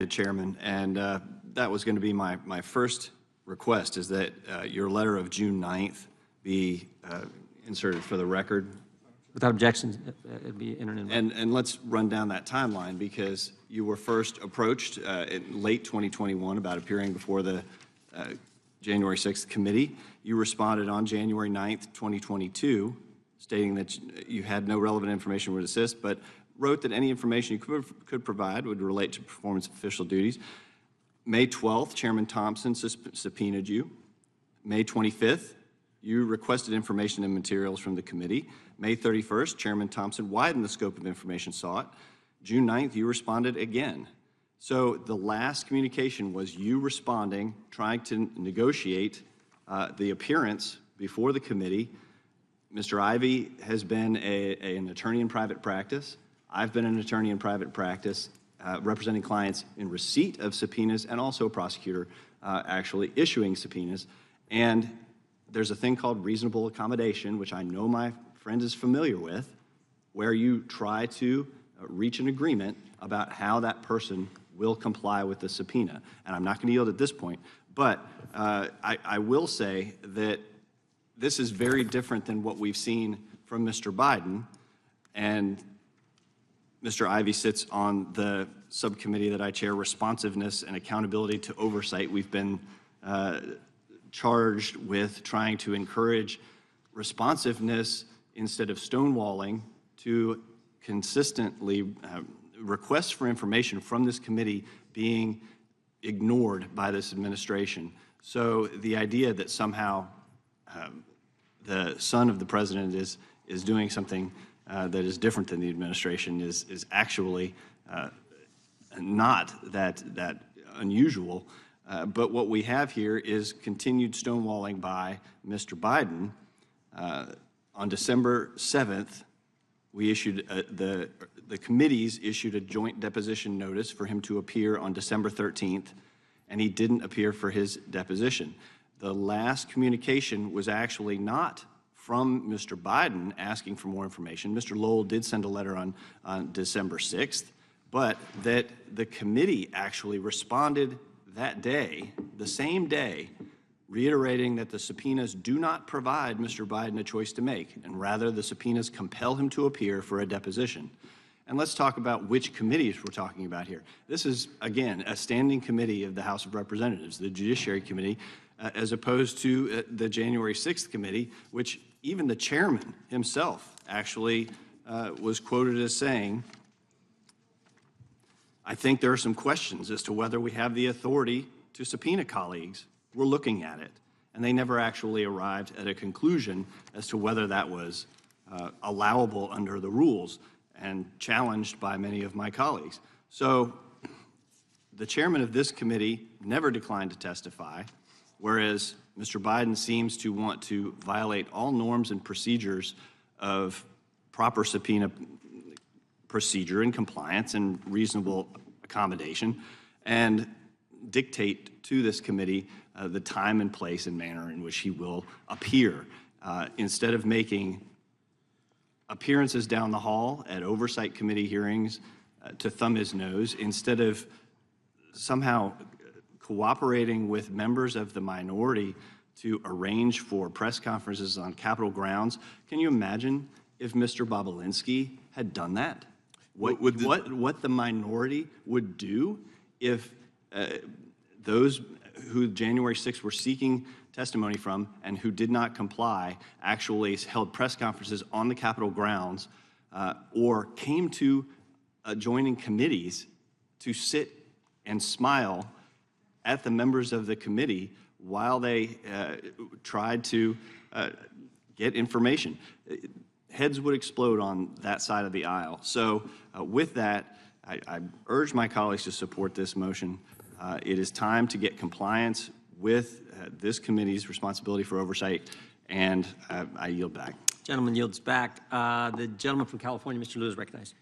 Chairman, and that was going to be my first request, is that your letter of June 9th be inserted for the record. Without objection, it'd be entered in. And let's run down that timeline, because you were first approached in late 2021 about appearing before the January 6th committee. You responded on January 9th, 2022, stating that you had no relevant information would assist, but wrote that any information you could provide would relate to performance of official duties. May 12th, Chairman Thompson subpoenaed you. May 25th, you requested information and materials from the committee. May 31st, Chairman Thompson widened the scope of information sought. June 9th, you responded again. So the last communication was you responding, trying to negotiate the appearance before the committee. Mr. Ivey has been an attorney in private practice. I've been an attorney in private practice representing clients in receipt of subpoenas, and also a prosecutor actually issuing subpoenas. And there's a thing called reasonable accommodation, which I know my friend is familiar with, where you try to reach an agreement about how that person will comply with the subpoena. And I'm not going to yield at this point, but I will say that this is very different than what we've seen from Mr. Biden. And Mr. Ivey sits on the subcommittee that I chair, Responsiveness and Accountability to Oversight. We've been charged with trying to encourage responsiveness instead of stonewalling to consistently requests for information from this committee being ignored by this administration. So the idea that somehow the son of the president is doing something that is different than the administration is actually not that unusual. But what we have here is continued stonewalling by Mr. Biden. On December 7th, we issued the committees issued a joint deposition notice for him to appear on December 13th, and he didn't appear for his deposition. The last communication was actually not from Mr. Biden asking for more information. Mr. Lowell did send a letter on December 6th, but that the committee actually responded that day, the same day, reiterating that the subpoenas do not provide Mr. Biden a choice to make, and rather the subpoenas compel him to appear for a deposition. And let's talk about which committees we're talking about here. This is, again, a standing committee of the House of Representatives, the Judiciary Committee, as opposed to the January 6th committee, which even the chairman himself actually was quoted as saying, "I think there are some questions as to whether we have the authority to subpoena colleagues. We're looking at it." And they never actually arrived at a conclusion as to whether that was allowable under the rules, and challenged by many of my colleagues. So the chairman of this committee never declined to testify, whereas Mr. Biden seems to want to violate all norms and procedures of proper subpoena procedure and compliance and reasonable accommodation, and dictate to this committee the time and place and manner in which he will appear, instead of making appearances down the hall at oversight committee hearings to thumb his nose, instead of somehow cooperating with members of the minority to arrange for press conferences on Capitol grounds. Can you imagine if Mr. Bobulinski had done that? What the minority would do if those who January 6th were seeking testimony from and who did not comply actually held press conferences on the Capitol grounds or came to adjoining committees to sit and smile at the members of the committee while they tried to get information. Heads would explode on that side of the aisle. So with that, I urge my colleagues to support this motion. It is time to get compliance with this committee's responsibility for oversight, and I yield back. Gentleman yields back. The gentleman from California, Mr. Liu, is recognized.